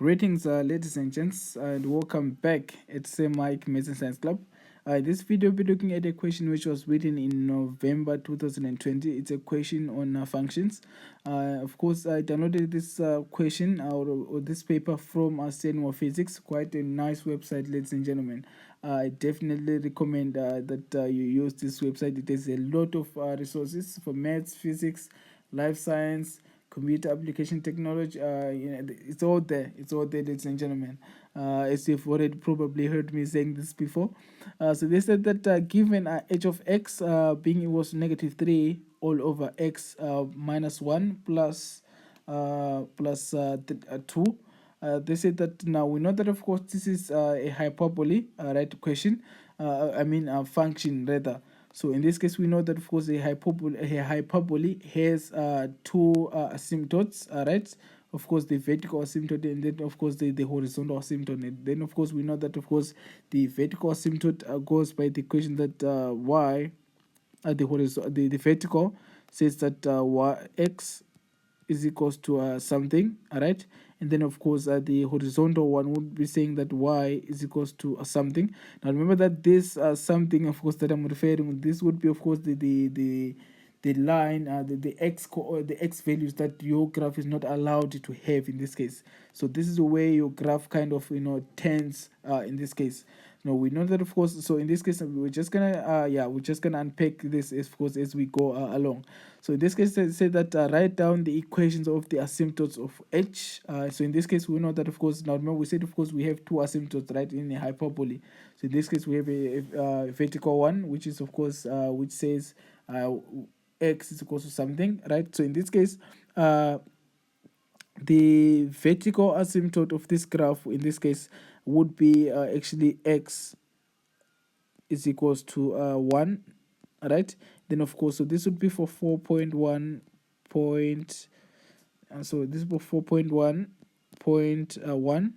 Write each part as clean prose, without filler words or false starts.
Greetings, ladies and gents, and welcome back at Same Mike Medicine Science Club. This video will be looking at a question which was written in November 2020. It's a question on functions. Of course, I downloaded this question or this paper from Stanmore Physics. Quite a nice website, ladies and gentlemen. I definitely recommend that you use this website. It has a lot of resources for maths, physics, life science, computer application technology. It's all there. It's all there, ladies and gentlemen. As you've already probably heard me saying this before. So they said that given h of x being equals to negative 3 all over x minus 1 plus 2. They said that now we know that of course this is a hyperbole, right? Question. Function rather. So in this case, we know that of course a hyperbole has two asymptotes, right? Of course, the vertical asymptote and then of course the horizontal asymptote. And then of course we know that of course the vertical asymptote goes by the equation that y the vertical says that x is equals to something, all right? And then of course the horizontal one would be saying that y is equals to something. Now remember that this something, of course, that I'm referring, this would be of course the line, the x values that your graph is not allowed to have in this case. So this is the way your graph kind of tends in this case. No, we know that of course. So in this case, we're just gonna unpack this of course as we go along. So in this case, say that write down the equations of the asymptotes of h. So in this case, we know that of course. Now remember, we said of course we have two asymptotes, right, in a hyperbole. So in this case, we have a vertical one, which is of course which says x is equal to something, right? So in this case, the vertical asymptote of this graph in this case would be actually x is equals to 1, right? Then of course, so this would be for 4.1 point, so this is for 4.1.1.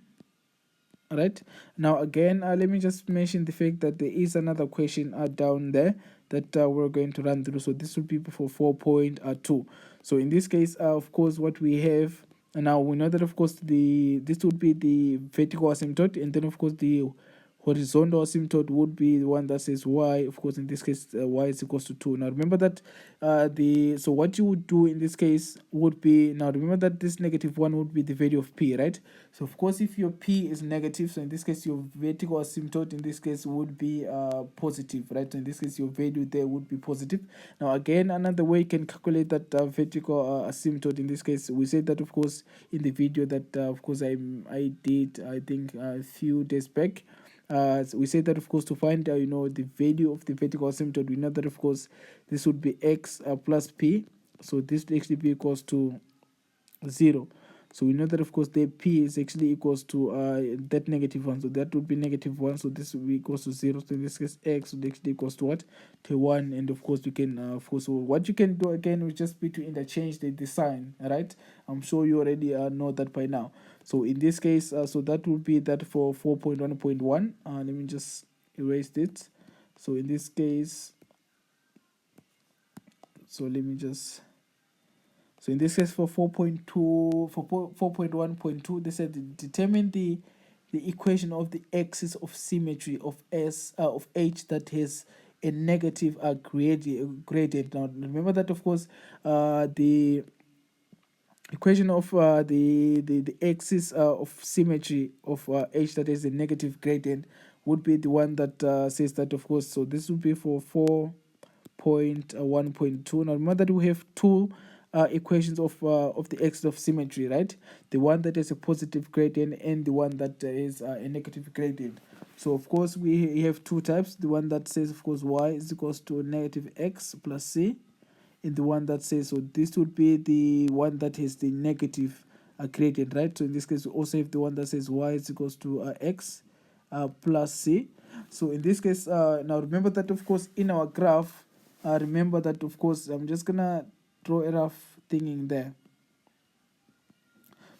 Right now again, let me just mention the fact that there is another question down there that we're going to run through. So this would be for 4.2. So in this case, of course, what we have now, we know that of course this would be the vertical asymptote, and then of course the horizontal asymptote would be the one that says y. Of course, in this case, y is equals to 2. Now remember that so what you would do in this case would be, now remember that this negative 1 would be the value of p, right? So of course, if your p is negative, so in this case your vertical asymptote in this case would be positive, right? So in this case your value there would be positive. Now again, another way you can calculate that vertical asymptote in this case, we said that of course in the video that of course I did, I think a few days back. So we say that of course to find the value of the vertical asymptote, we know that of course this would be x plus p. So this would actually be equals to 0. So we know that of course the p is actually equals to that negative 1. So that would be negative 1. So this would be equals to 0. So in this case, x would actually equals to what? To 1. And of course we can of course, so what you can do again would just be to interchange the sign, right? I'm sure you already know that by now. So in this case, so that would be that for 4.1.1. Let me just erase it. So in this case, so let me just, so in this case for 4.2, for 4.1.2, they said determine the equation of the axis of symmetry of of h that has a negative gradient. Now remember that of course the equation of the axis of symmetry of h that has a negative gradient would be the one that says that of course, so this would be for 4.1.2. Now remember that we have two equations of the axis of symmetry, right? The one that has a positive gradient and the one that is a negative gradient. So of course we have two types. The one that says of course y is equals to negative x plus c, and the one that says, so this would be the one that has the negative gradient, right? So in this case we also have the one that says y is equals to x plus c. So in this case, now remember that of course in our graph, remember that of course I'm just gonna draw a rough thing in there.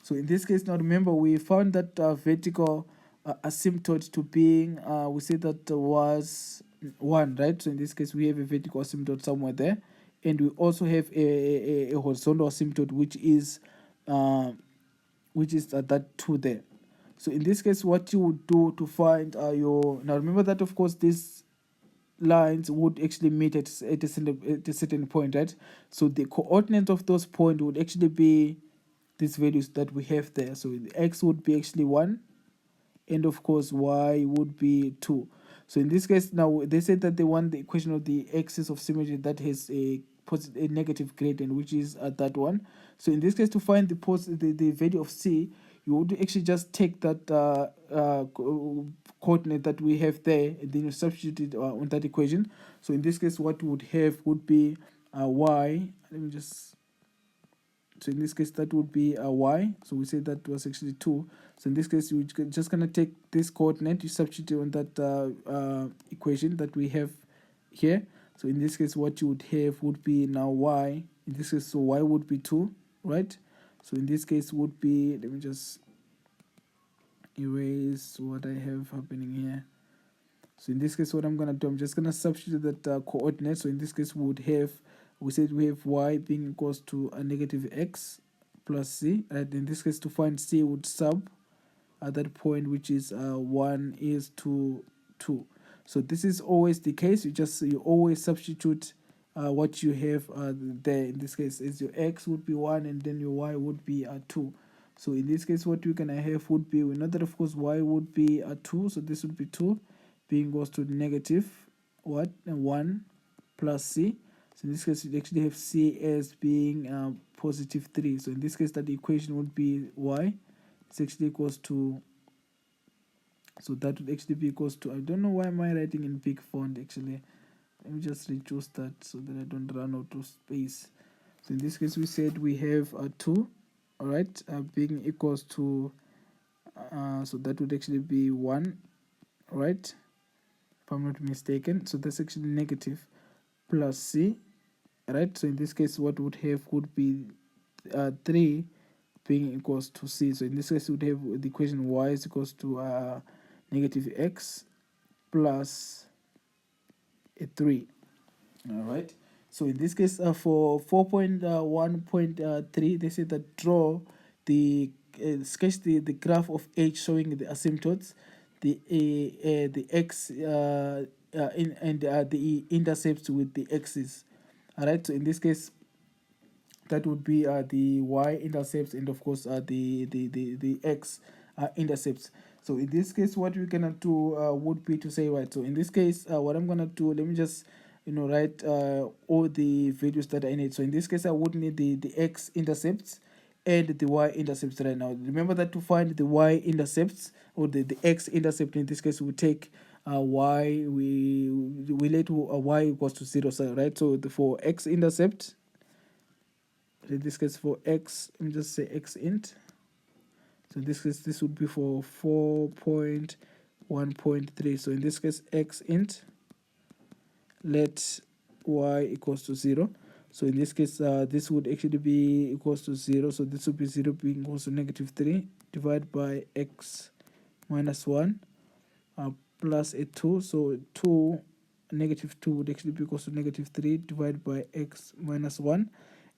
So in this case, now remember we found that vertical asymptote to being, we said that was 1, right? So in this case we have a vertical asymptote somewhere there, and we also have a horizontal asymptote which is that 2 there. So in this case, what you would do to find your, now remember that of course these lines would actually meet at a certain point, right? So the coordinate of those points would actually be these values that we have there. So the x would be actually 1, and of course y would be 2. So in this case, now they said that they want the equation of the axis of symmetry that has a positive, a negative gradient, which is that one. So in this case, to find the value of c, you would actually just take that coordinate that we have there, and then you substitute it on that equation. So in this case, what we would have would be y. Let me just, so in this case that would be a y. So we said that was actually 2. So in this case you're just going to take this coordinate, you substitute on that equation that we have here. So in this case what you would have would be now y. In this case, so y would be 2, right? So in this case would be, let me just erase what I have happening here. So in this case, what I'm going to do, I'm just going to substitute that coordinate. So in this case, we would have, we said we have y being equals to a negative x plus c. And in this case, to find c, would sub at that point, which is 1 is to 2. So this is always the case. You always substitute what you have there. In this case, is your x would be 1, and then your y would be 2. So in this case, what we're going to have would be, we know that of course y would be 2. So this would be 2 being goes to negative what, 1 plus c. So in this case you actually have c as being positive 3. So in this case that equation would be y is actually equals to, so that would actually be equals to, I don't know why am I writing in big font actually. Let me just reduce that so that I don't run out of space. So in this case we said we have a 2, all right, being equals to so that would actually be 1, right, if I'm not mistaken. So that's actually negative plus c, right? So in this case what would have would be 3 being equals to c. So in this case we would have the equation y is equals to negative x plus a 3. All right. So in this case for 4.1.3 they say that draw the sketch the graph of h showing the asymptotes, the x and the intercepts with the x's. All right. So in this case that would be the y intercepts, and of course the x intercepts. So in this case what we're gonna do would be to say, right, so in this case what I'm gonna do, let me just write all the values that I need. So in this case I would need the x intercepts and the y intercepts right now. Remember that to find the y intercepts or the x intercept, in this case we take y, we relate to y equals to 0, so right. So for x intercept, in this case for x, let me just say x int. So in this case this would be for 4.1.3. so in this case x int, let y equals to 0. So in this case this would actually be equals to 0. So this would be 0 being equals to negative 3 divided by x minus 1 plus a 2. So 2 negative 2 would actually be equals to negative 3 divided by x minus 1.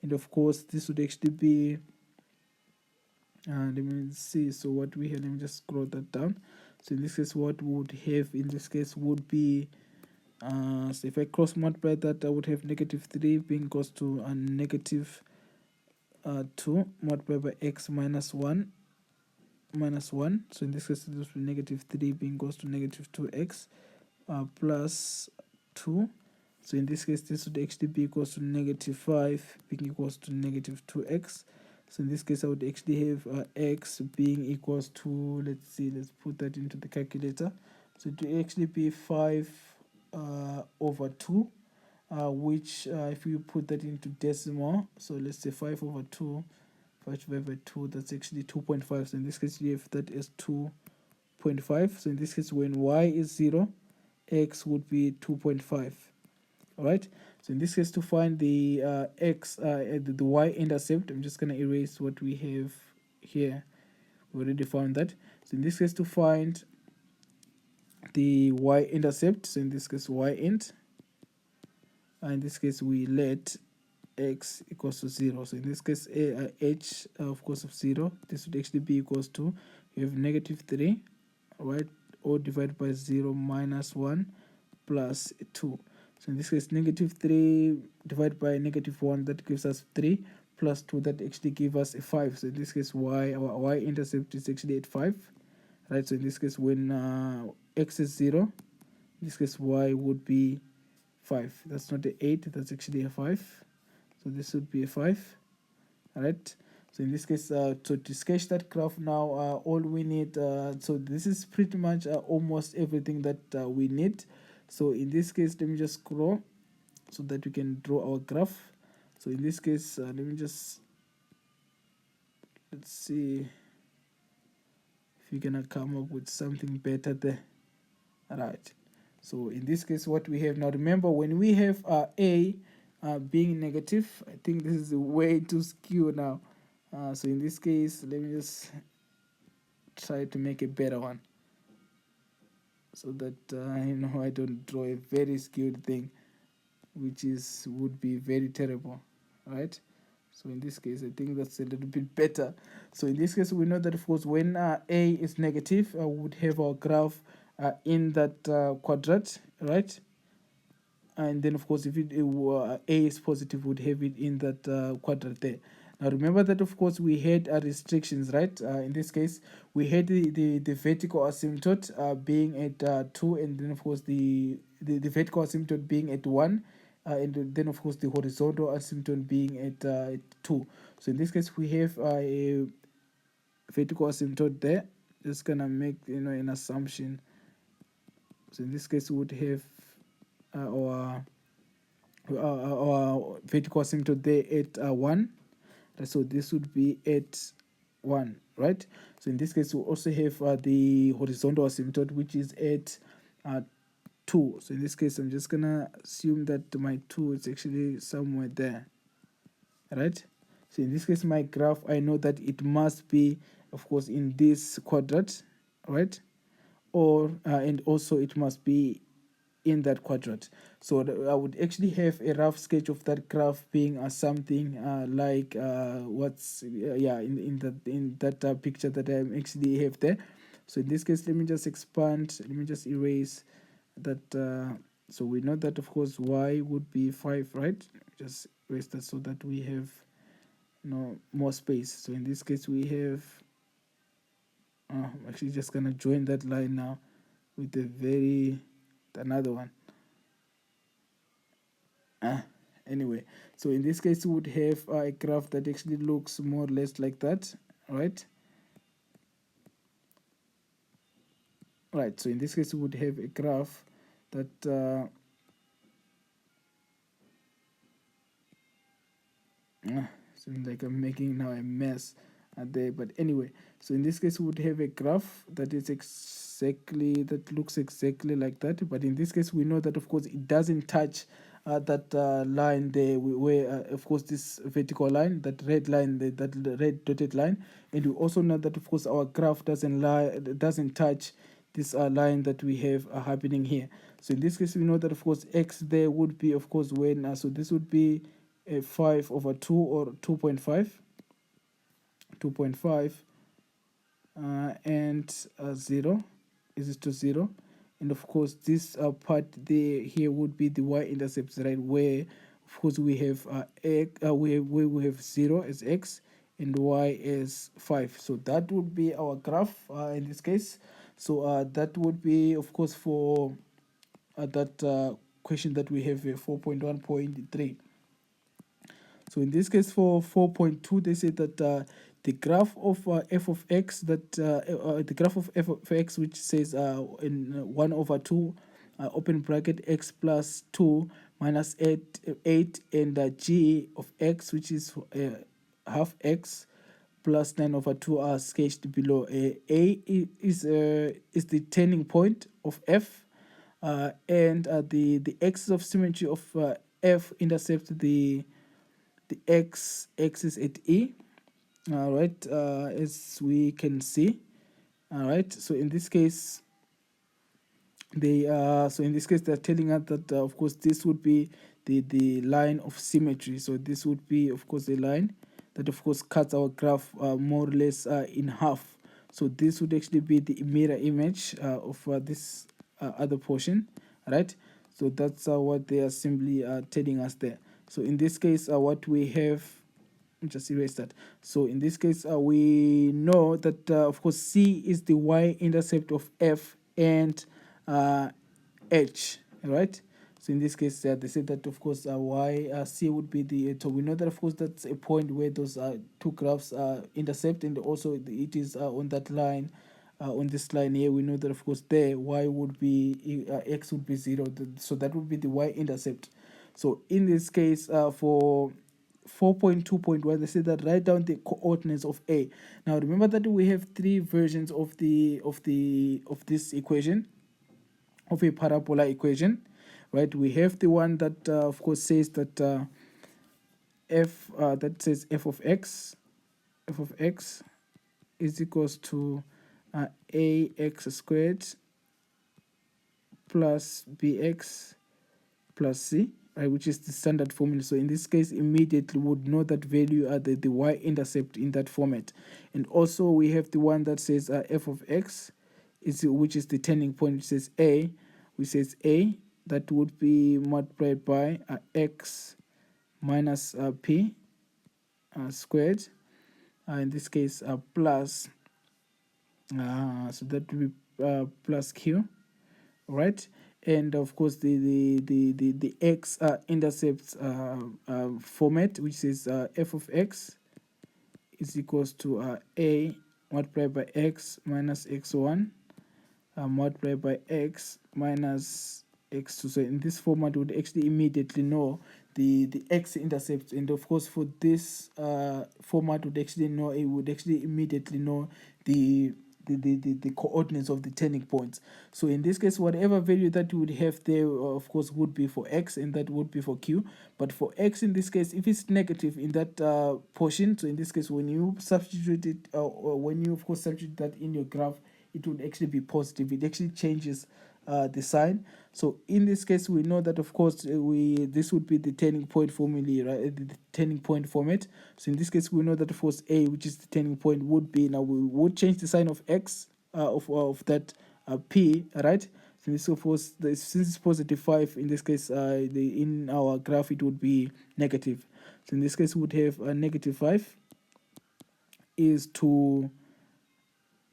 And of course this would actually be let me see, so what we have, let me just scroll that down. So in this case what we would have in this case would be so if I cross multiply that, I would have negative 3 being equals to a negative 2 multiplied by x minus 1 minus 1. So in this case this would be negative 3 being equals to negative 2x plus 2. So in this case this would actually be equals to negative 5 being equals to negative 2x. So in this case I would actually have x being equals to, let's see, let's put that into the calculator. So it will actually be 5 over 2, which if you put that into decimal, so let's say 5 over 2, 5 divided by 2, that's actually 2.5. So in this case you have that as 2.5. So in this case when y is 0, x would be 2.5. all right. So in this case to find the the y intercept, I'm just going to erase what we have here. We already found that. So in this case to find the y intercept, so in this case y int, in this case we let x equals to 0. So in this case h of course of 0, this would actually be equals to, we have negative 3, right, or divided by 0 minus 1 plus 2. So in this case, negative 3 divided by negative 1, that gives us 3, plus 2, that actually gives us a 5. So in this case, our y-intercept is actually at 5, right? So in this case, when x is 0, in this case, y would be 5. That's not a 8, that's actually a 5. So this would be a 5, right? So in this case, so to sketch that graph now, all we need, so this is pretty much almost everything that we need. So in this case, let me just scroll so that we can draw our graph. So in this case, let me just, let's see if we're gonna come up with something better there. All right. So in this case, what we have now, remember when we have a being negative, I think this is way too skew now. So in this case, let me just try to make a better one so that I don't draw a very skewed thing, which would be very terrible, right? So in this case, I think that's a little bit better. So in this case, we know that of course when a is negative, we would have our graph in that quadrant, right? And then of course if a is positive, would have it in that quadrant there. Now remember that of course we had restrictions, right? In this case we had the vertical asymptote being at 2, and then of course the vertical asymptote being at 1, and then of course the horizontal asymptote being at 2. So in this case we have a vertical asymptote there. Just gonna make an assumption. So in this case we would have our vertical asymptote there at 1. So this would be at 1, right? So in this case we also have the horizontal asymptote, which is at 2. So in this case I'm just gonna assume that my 2 is actually somewhere there, right? So in this case my graph, I know that it must be of course in this quadrant, right? Or and also it must be in that quadrant. So I would actually have a rough sketch of that graph being something like what's in that picture that I actually have there. So in this case, let me just expand. Let me just erase that. So we know that of course y would be 5, right? Just erase that so that we have more space. So in this case, we have. I'm actually just gonna join that line now with another one. Anyway, so in this case we would have a graph that actually looks more or less like that, right? Right, so in this case we would have a graph that seems like I'm making now a mess there, but anyway, so in this case we would have a graph that looks exactly like that, but in this case we know that of course it doesn't touch that line there where of course this vertical line, that red line, that red dotted line, and we also know that of course our graph doesn't touch this line that we have happening here. So in this case we know that of course x there would be of course when so this would be 5/2 or 2.5 and 0 is to 0, and of course this part there here would be the y-intercepts, right, where of course we have we have 0 as x and y as 5. So that would be our graph in this case. So that would be of course for that question that we have 4.1.3. So in this case for 4.2, they say that the graph of f of x, the graph of f of x, which says in 1/2 open bracket x plus 2 minus 8 and g of x, which is half x plus 9/2 are sketched below. A is the turning point of f, and the axis of symmetry of f intercepts the x-axis at E, all right, as we can see. All right, so in this case they're telling us that of course this would be the line of symmetry. So this would be of course a line that of course cuts our graph more or less in half. So this would actually be the mirror image of this other portion, right? So that's what they are simply telling us there. So in this case, what we have, just erase that. So in this case, we know that of course C is the y-intercept of F and H, right? So in this case, they said that of course C would be the. So we know that of course that's a point where those two graphs intersect, and also it is on that line. On this line here, we know that of course there y would be x would be 0, so that would be the y-intercept. So in this case, for 4.2.1, they say that write down the coordinates of A. Now remember that we have three versions of this equation, of a parabola equation, right? We have the one that of course says that that says f of x is equals to ax squared plus bx plus c, right, which is the standard formula. So in this case, immediately would know that value at the y-intercept in that format. And also we have the one that says f of x which is the turning point, which says a, that would be multiplied by x minus p squared, in this case plus, so that would be plus q, right? And of course the x intercepts format, which is f of x is equals to a multiplied by x minus x1 multiplied by x minus x2. So in this format, we would actually immediately know the x-intercepts, and of course for this format would actually know, it would actually immediately know the coordinates of the turning points. So in this case, whatever value that you would have there, of course, would be for x, and that would be for q. But for x in this case, if it's negative in that portion, so in this case, when you substitute it, or when you of course substitute that in your graph, it would actually be positive. It actually changes the sign. So in this case, we know that of course this would be the turning point formula, right? The turning point format. So in this case, we know that of course a, which is the turning point, would be, now we would change the sign of x of that p, right? So this of course, since it's positive 5 in this case, in our graph it would be negative. So in this case, we would have negative 5 is to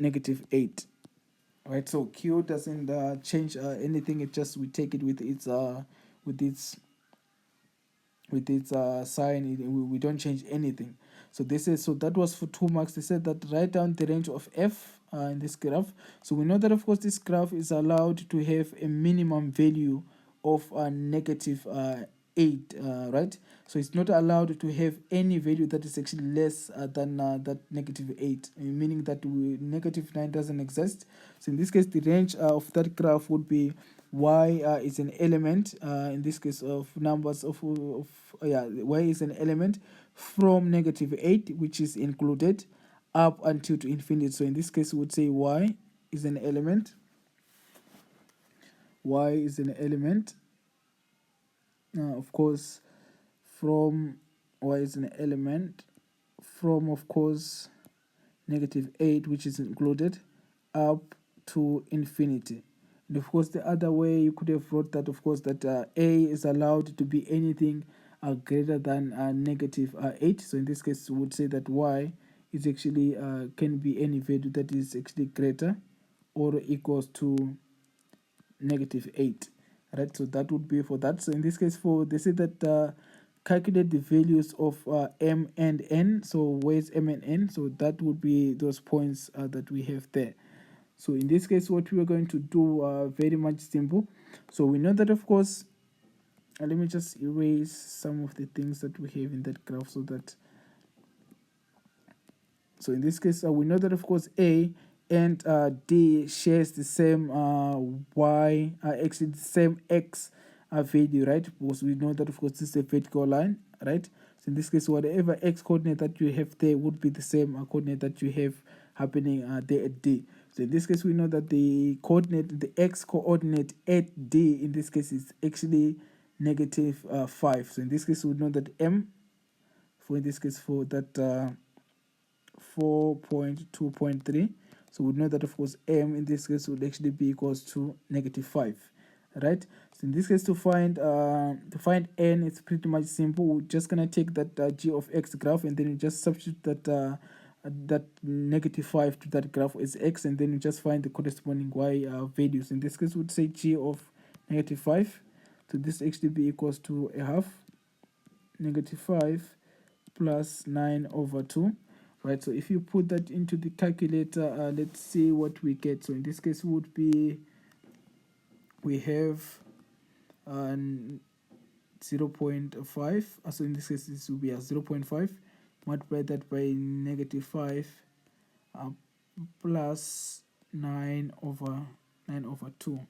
negative 8. Right, so q doesn't change anything. It just, we take it with its sign. We don't change anything. So this is, so that was for 2 marks. They said that write down the range of f in this graph. So we know that of course this graph is allowed to have a minimum value of negative 8, right? So it's not allowed to have any value that is actually less than that negative 8, meaning that negative 9 doesn't exist. So in this case, the range of that graph would be y is an element, in this case of numbers of y is an element from negative 8, which is included, up until to infinity. So in this case, we would say y is an element. Of course, from y is an element from, of course, negative 8, which is included, up to infinity. And of course, the other way you could have wrote that, of course, that a is allowed to be anything greater than negative 8. So in this case, we would say that y is actually can be any value that is actually greater or equals to negative 8. Right, so that would be for that. So in this case, for they say that calculate the values of m and n. So where's m and n? So that would be those points that we have there. So in this case, what we are going to do, very much simple. So we know that of course, let me just erase some of the things that we have in that graph, so that, so in this case, we know that of course a and d shares the same y, actually the same x value, right? Because we know that of course this is a vertical line, right? So in this case, whatever x coordinate that you have there would be the same coordinate that you have happening there at d. So in this case, we know that the coordinate, the x coordinate at d in this case is actually negative 5. So in this case, we know that m, for in this case, for that 4.2.3, So we know that of course m in this case would actually be equals to -5, right? So in this case, to find n, it's pretty much simple. We're just gonna take that g of x graph, and then you just substitute that -5 to that graph as x, and then you just find the corresponding y values. In this case, we'd say g of -5, so this actually be equals to a half -5 plus 9/2, right? So if you put that into the calculator, let's see what we get. So in this case would be, we have 0.5, so in this case this will be a 0.5, multiply that by -5 plus 9/2.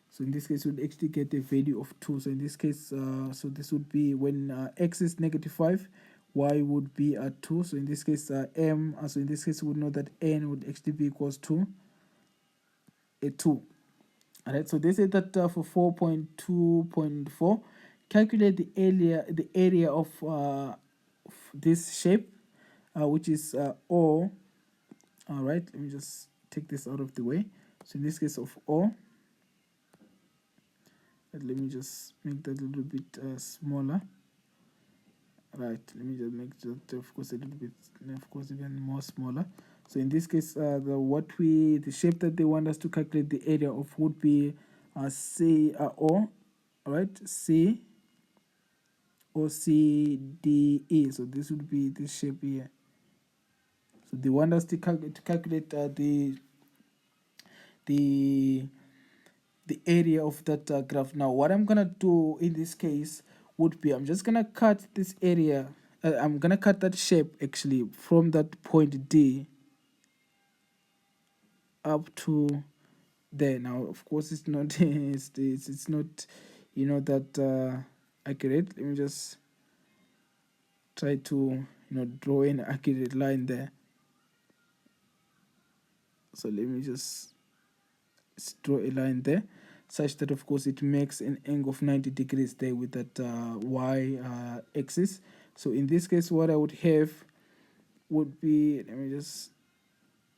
So in this case we'll actually get a value of 2. So in this case, so this would be when x is -5, y would be at 2. So in this case m, so in this case we would know that n would actually be equals to a 2. All right, so they say that for 4.2.4, calculate the area of this shape, which is O. All right, let me just take this out of the way. So in this case of O, let me just make that a little bit smaller. Right, let me just make that of course a little bit, of course even more smaller. So in this case, the shape that they want us to calculate the area of would be C O, all right, C or CDE. So this would be this shape here. So they want us to calculate the area of that graph. Now what I'm gonna do in this case would be, I'm just gonna cut this area. I'm gonna cut that shape actually from that point D up to there. Now of course it's not it's not, you know, that accurate. Let me just try to, you know, draw an accurate line there. So let me just draw a line there, such that of course it makes an angle of 90 degrees there with that y axis. So in this case what I would have would be, let me just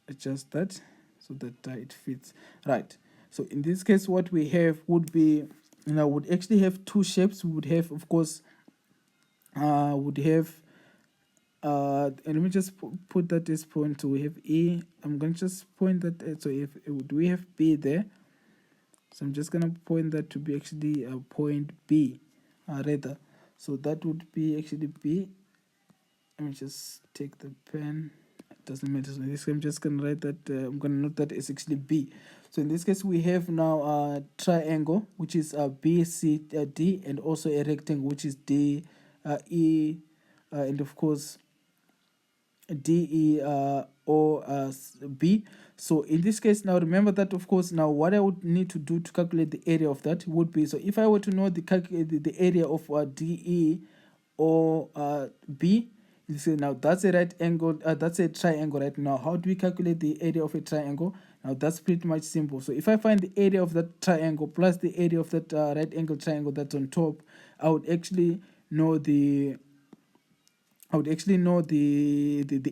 adjust that so that it fits right. So in this case what we have would be, you know, would actually have two shapes. We would have of course would have and let me just put that as point. So we have E. I'm going to just point that. So if we have B there, so I'm just going to point that to be actually point B rather. So that would be actually B. Let me just take the pen. It doesn't matter. So in this case, I'm just going to write that. I'm going to note that it's actually B. So in this case, we have now a triangle, which is BCD, and also a rectangle, which is DE, and of course DEOB. So in this case, now remember that of course now what I would need to do to calculate the area of that would be, so if I were to know the area of DE or B, you see now that's a right angle, that's a triangle right now. How do we calculate the area of a triangle? Now that's pretty much simple. So if I find the area of that triangle plus the area of that right angle triangle that's on top, I would actually know the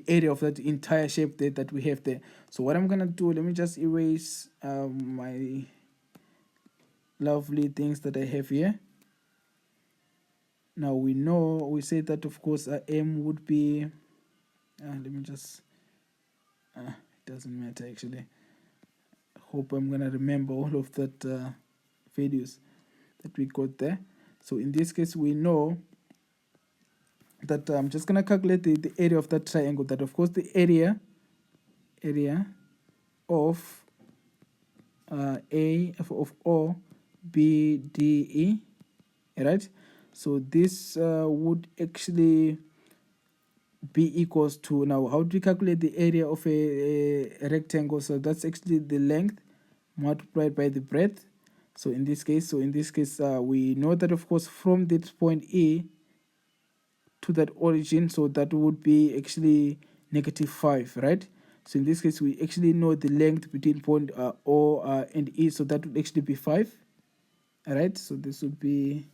area of that entire shape there that we have there. So what I'm gonna do, let me just erase my lovely things that I have here. Now we say that of course M would be, let me just, it doesn't matter actually. I hope I'm gonna remember all of that values that we got there. So in this case we know that I'm just gonna calculate the area of that triangle. That of course the area of A of O B D E, right? So this would actually be equals to, now how do we calculate the area of a rectangle? So that's actually the length multiplied by the breadth. So in this case, we know that of course from this point E to that origin, so that would be actually -5, right? So in this case we actually know the length between point O and E, so that would actually be 5. All right, so this would be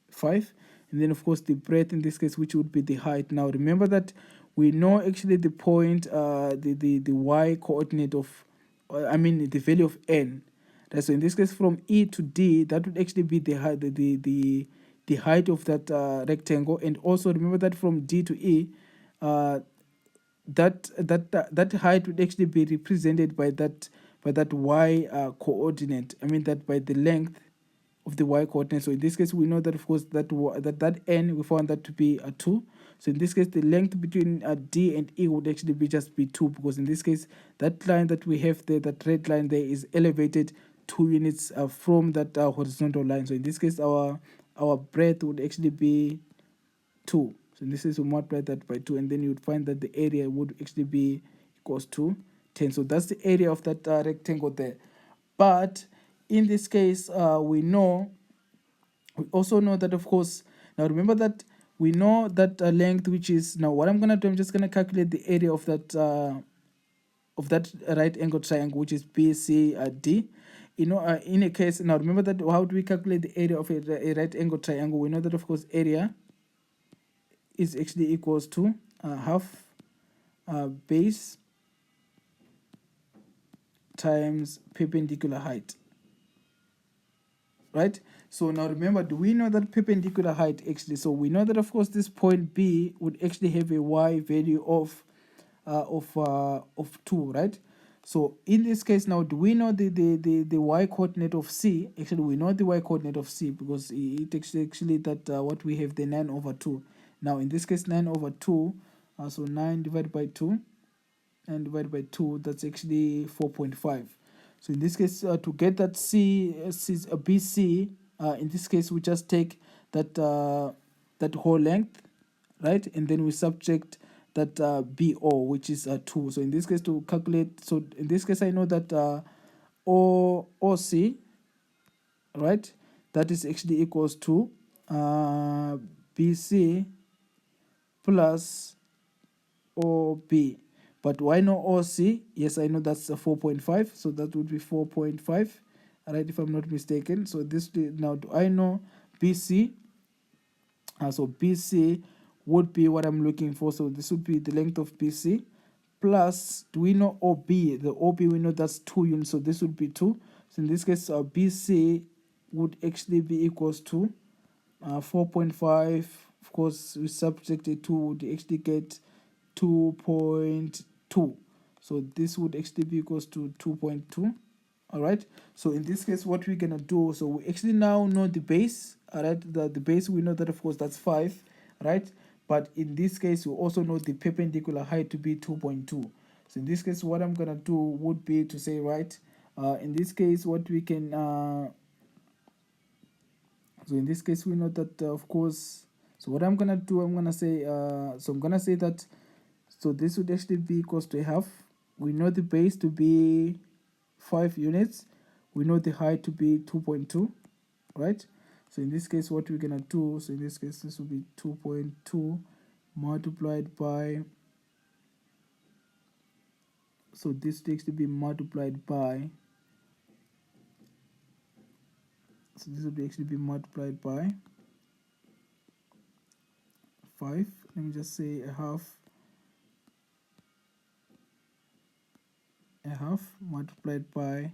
5, and then of course the breadth in this case, which would be the height. Now remember that we know actually the point, the y coordinate of, I mean the value of n. Right? So in this case, from E to D, that would actually be the height, the height of that rectangle. And also remember that from D to E, that height would actually be represented by that y coordinate. I mean that by the length of the y coordinate. So in this case, we know that of course that n, we found that to be a 2. So in this case, the length between D and E would actually be just be 2, because in this case, that line that we have there, that red line there, is elevated 2 units from that horizontal line. So in this case, our breadth would actually be 2. So in this case, we multiply that by 2, and then you would find that the area would actually be equals to 10. So that's the area of that rectangle there. But in this case, we also know that, of course, now remember that we know that length, which is, now what I'm going to do, I'm just going to calculate the area of that right angle triangle, which is BCD. In a case, now remember that how do we calculate the area of a right angle triangle? We know that, of course, area is actually equals to half base times perpendicular height. Right? So now remember, do we know that perpendicular height actually? So we know that, of course, this point B would actually have a y value of 2, right? So in this case, now do we know the y coordinate of C? Actually, we know the y coordinate of C because it actually that what we have, the 9 over 2. Now in this case, 9 over 2, so 9 divided by 2, and divided by 2, that's actually 4.5. So in this case, to get that BC, in this case, we just take that whole length, right? And then we subtract that BO, which is 2. So in this case, to calculate, so in this case, I know that OC, right? That is actually equals to BC plus OB. But why no OC? Yes, I know that's a 4.5, so that would be 4.5, right, if I'm not mistaken. So this, now do I know BC? So BC would be what I'm looking for. So this would be the length of BC plus, do we know OB? The OB, we know that's 2 units, so this would be 2. So in this case, BC would actually be equals to 4.5. Of course, we subtract the 2, would actually get 2.2. So this would actually be equals to 2.2. All right. So in this case, what we're gonna do, so we actually now know the base. All right. The base, we know that, of course, that's 5, right? But in this case, we also know the perpendicular height to be 2.2. So in this case, what I'm gonna do would be to say, right, in this case, what we can so in this case, we know that, of course, so what I'm gonna do, I'm gonna say, so I'm gonna say that, so this would actually be equals to a half. We know the base to be 5 units. We know the height to be 2.2, right? So in this case, what we're gonna do, so in this case, this will be 2.2 multiplied by, so this takes to be multiplied by, so this would actually be multiplied by 5. Let me just say a half multiplied by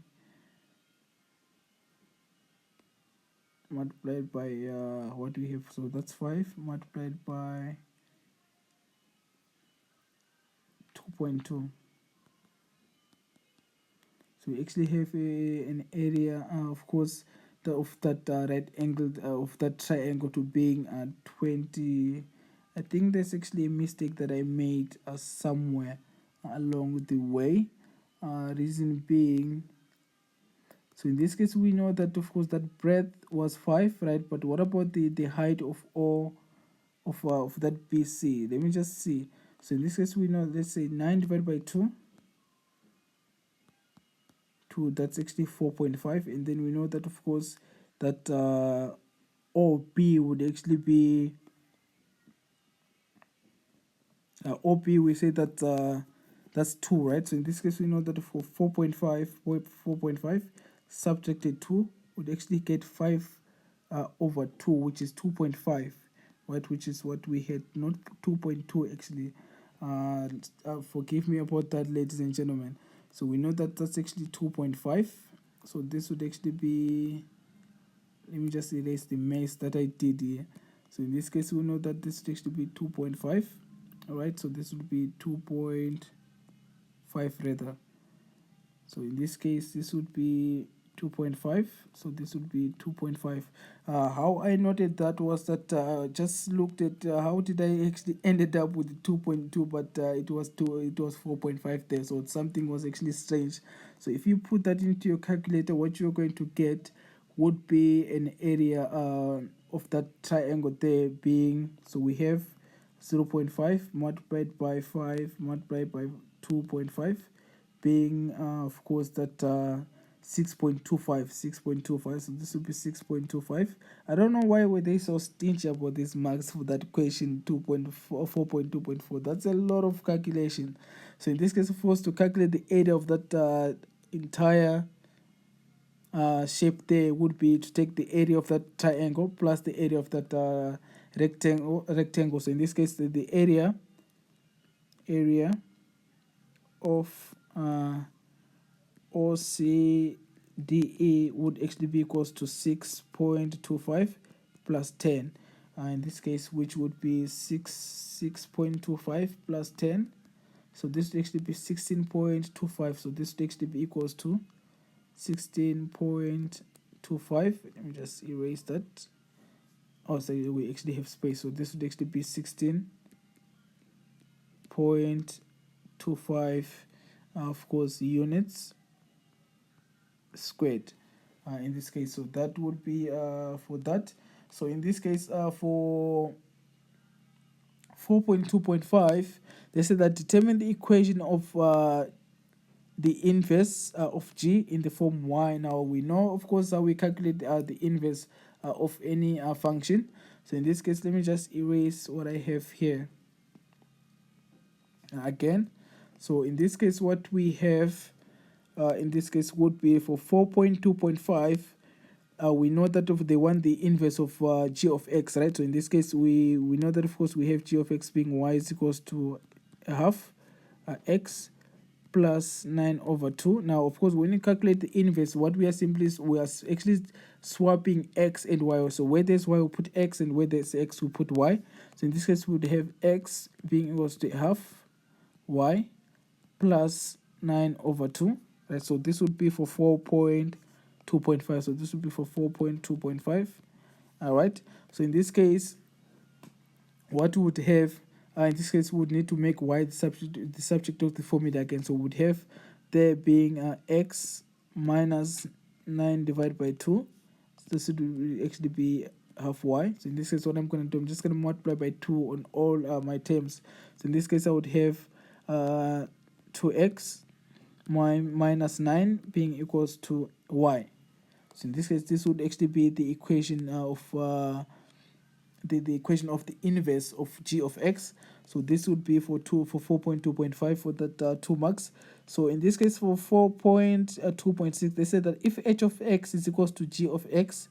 what we have, so that's 5 multiplied by 2.2. So we actually have an area, of course, of that right angle of that triangle to being 20. I think there's actually a mistake that I made somewhere along the way. Reason being, so in this case, we know that, of course, that breadth was 5, right? But what about the height of all of that BC? Let me just see. So in this case, we know, let's say 9 divided by 2, that's actually 4.5. And then we know that, of course, that OB would actually be, OB, we say that that's 2, right? So in this case, we know that for 4.5 subtracted 2 would actually get 5 over 2, which is 2.5, right? Which is what we had, not 2.2 actually. Forgive me about that, ladies and gentlemen. So we know that that's actually 2.5. So this would actually be, let me just erase the mess that I did here. So in this case, we know that this would actually be 2.5. All right, so this would be 2.5 rather. So in this case, this would be 2.5. So this would be 2.5. How I noted that was that just looked at how did I actually ended up with 2.2, but it was 4.5 there. So something was actually strange. So if you put that into your calculator, what you're going to get would be an area of that triangle there being, so we have 0.5 multiplied by 5 multiplied by 2.5 being of course that 6.25. So this would be 6.25. I don't know why were they so stingy about these marks for that question 2.4 4.2.4. That's a lot of calculation. So in this case, for us to calculate the area of that entire shape there would be to take the area of that triangle plus the area of that rectangle. So in this case, the area of OCDE would actually be equals to 6.25 plus 10. In this case, which would be 6.25 plus 10. So this would actually be 16.25. So this would actually be equals to 16.25. Let me just erase that. Oh, so we actually have space. So this would actually be 16.25, of course, units squared in this case. So that would be for that. So in this case, for 4.2.5, they said that determine the equation of the inverse of g in the form y. Now we know, of course, how we calculate the inverse of any function. So in this case, let me just erase what I have here again. So in this case, what we have in this case would be for 4.2.5. We know that if they want the inverse of g of x, right? So in this case, we know that of course we have g of x being y is equals to a half x plus 9 over 2. Now, of course, when you calculate the inverse, what we are actually swapping x and y. So where there's y, we put x, and where there's x, we put y. So in this case, we would have x being equals to half y plus 9 over 2. Right, so this would be for 4.2.5. So this would be for 4.2.5. All right. So in this case, what we would have, in this case, we would need to make y the subject of the formula again. So we would have there being x minus 9 divided by 2. So this would actually be half y. So in this case, what I'm going to do, I'm just going to multiply by 2 on all my terms. So in this case, I would have 2x minus 9 being equals to y. So in this case, this would actually be the equation of the equation of the inverse of g of x. So this would be for 4.2.5 for that 2 marks. So in this case, for 4.2.6, they said that if h of x is equals to g of x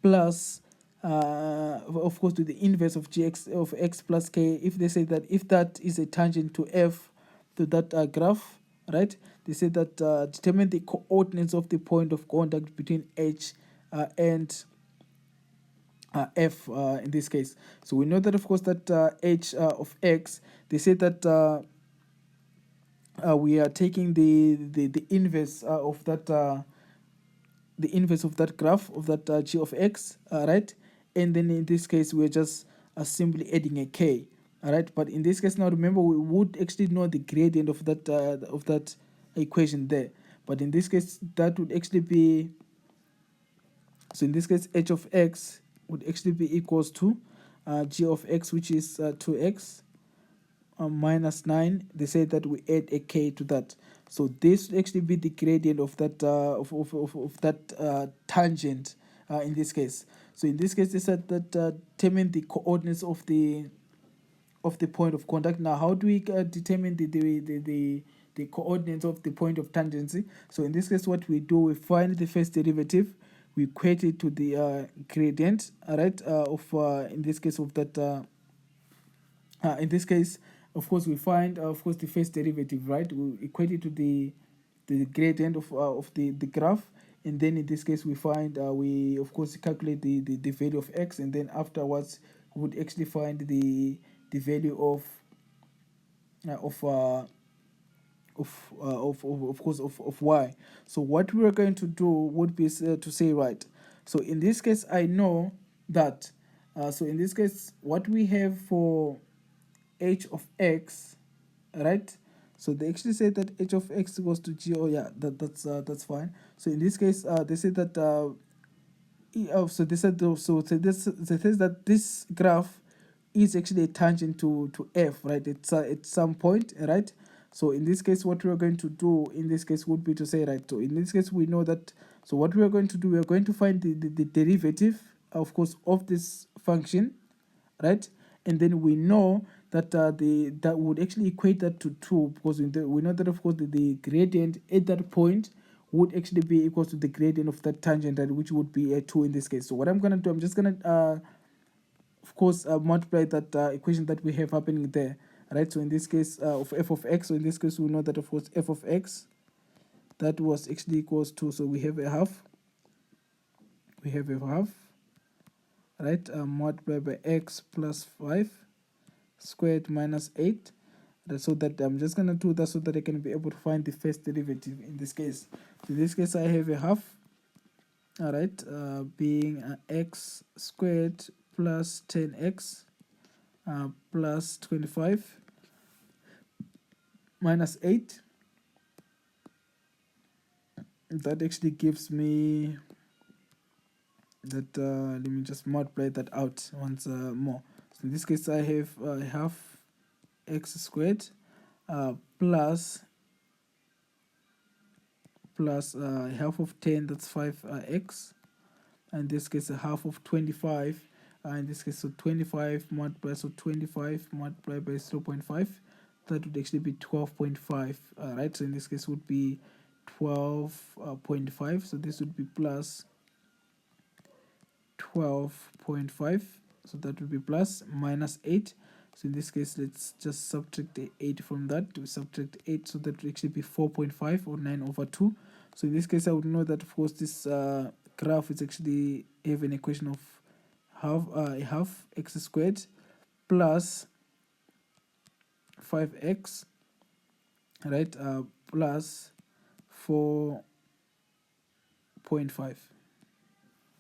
plus of course to the inverse of gx of x plus k, if they say that if that is a tangent to f to that graph, right? They say that determine the coordinates of the point of contact between h and f in this case. So we know that of course that h of x, they say that we are taking the inverse of that the inverse of that graph of that g of x, right? And then in this case, we're just simply adding a k, all right? But in this case, now remember, we would actually know the gradient of that equation there. But in this case, that would actually be, so in this case, h of x would actually be equals to g of x, which is 2x minus 9. They say that we add a k to that. So this would actually be the gradient of that of that tangent in this case. So in this case, they said that determine the coordinates of the point of contact. Now, how do we determine the coordinates of the point of tangency? So in this case, what we do, we find the first derivative, we equate it to the gradient, all right, of in this case of that in this case of course we find of course the first derivative, right? We equate it to the gradient of the graph, and then in this case we find we of course calculate the value of x, and then afterwards we would actually find the value uh, of uh, of course of y. So what we're going to do would be to say, right, so in this case I know that so in this case what we have for h of x, right? So they actually say that h of x equals to g. Oh yeah, that's fine. So in this case they say that so they said so this they says that this graph is actually a tangent to f, right? It's at some point, right? So in this case what we're going to do in this case would be to say, right, so in this case we know that, so what we are going to do, we are going to find the derivative of course of this function, right? And then we know that that would actually equate that to 2, because we know that of course the gradient at that point would actually be equal to the gradient of that tangent, right, which would be a 2 in this case. So what I'm going to do, I'm just going to of course multiply that equation that we have happening there, right? So in this case of f of x, so in this case we know that of course f of x, that was actually equals to, so we have a half, right, multiplied by x plus 5 squared minus 8. So that I'm just gonna do that so that I can be able to find the first derivative in this case. So in this case I have a half, all right, being x squared plus 10x plus 25 minus 8. That actually gives me that let me just multiply that out once more. So in this case I have half x squared plus half of 10, that's 5x, in this case a half of 25, in this case so 25 multiplied, so 25 multiplied by 0.5, that would actually be 12.5, right? So in this case would be 12.5, so this would be plus 12.5, so that would be plus minus 8. So in this case let's just subtract the 8 from that. To subtract 8, so that would actually be 4.5 or 9 over 2. So in this case I would know that of course this graph is actually have an equation of half x squared plus 5x, right, plus 4.5,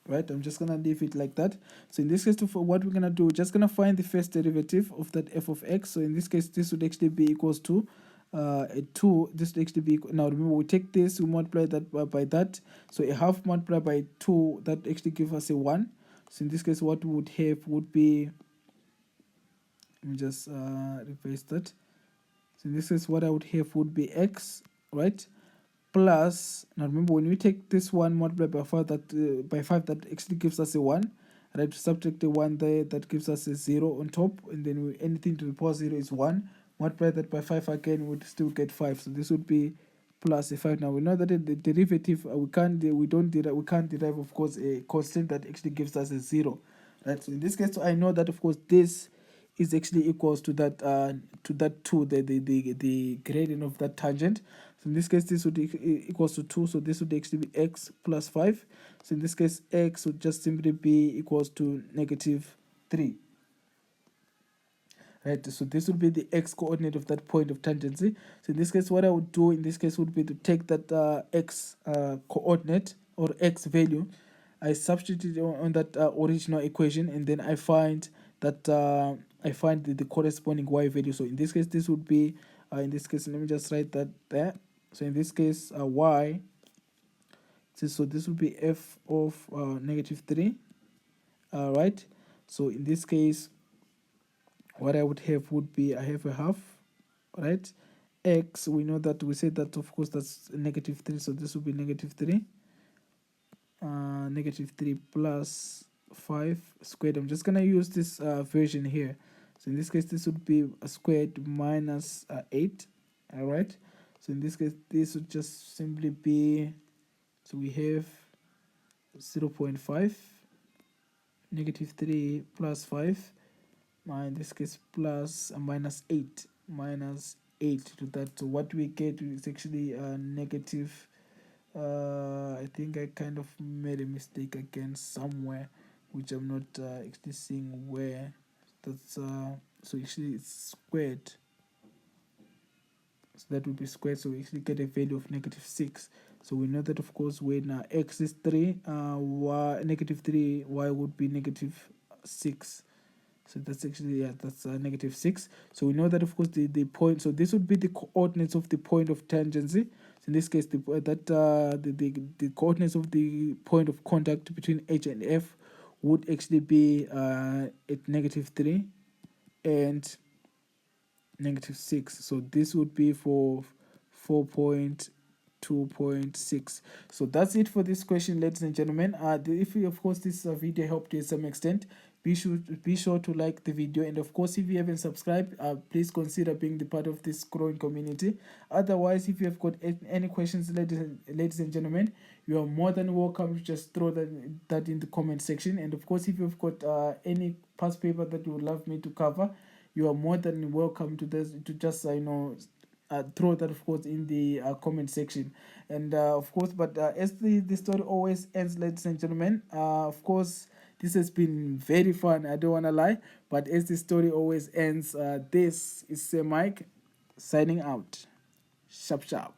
right? I'm just gonna leave it like that. So in this case, for what we're gonna do, we're just gonna find the first derivative of that f of x. So in this case this would actually be equals to a 2. This would actually be now remember we take this, we multiply that by that, so a half multiplied by 2, that actually gives us a 1. So in this case what we would have would be, let me just replace that. So in this case what I would have would be x, right, plus, now remember when we take this one multiplied by 5, that by 5, that actually gives us a 1, right? Subtract the 1 there, that gives us a 0 on top, and then anything to the power 0 is 1. Multiply that by 5 again, would still get 5, so this would be plus a 5. Now we know that the derivative we can't derive of course a constant that actually gives us a 0, right? So in this case I know that of course this is actually equals to that 2, the gradient of that tangent. So in this case this would equals to 2, so this would actually be x plus 5. So in this case x would just simply be equals to -3, right? So this would be the x coordinate of that point of tangency. So in this case what I would do in this case would be to take that x coordinate or x value, I substitute it on that original equation, and then I find that the corresponding y value. So in this case this would be in this case, let me just write that there. So in this case y, so this would be f of -3, right? So in this case what I would have would be, I have a half, right? X, we know that we said that of course that's -3, so this would be -3, -3 plus 5 squared. I'm just gonna use this version here. So in this case this would be a squared minus 8, all right? So in this case this would just simply be, so we have 0.5, -3 plus 5, in this case plus minus 8, minus 8 to that. So what we get is actually negative. I think I kind of made a mistake again somewhere, which I'm not actually seeing where. That's so actually it's squared. So that will be squared. So we actually get a value of negative 6. So we know that of course when x is 3, y negative 3, y would be negative 6. So that's actually, yeah, that's negative 6. So we know that of course the point, so this would be the coordinates of the point of tangency. So in this case, the coordinates of the point of contact between H and F would actually be at negative 3 and negative 6. So this would be for 4.2.6. So that's it for this question, ladies and gentlemen. If you, of course this video helped you to some extent, be sure to like the video, and of course if you haven't subscribed, please consider being the part of this growing community. Otherwise, if you have got any questions, ladies and gentlemen, you are more than welcome to just throw that in the comment section. And of course, if you've got any past paper that you would love me to cover, you are more than welcome to just throw that of course in the comment section. And of course, but as the story always ends, ladies and gentlemen, of course this has been very fun, I don't want to lie, but as the story always ends, this is Sir Mike signing out. Sharp sharp.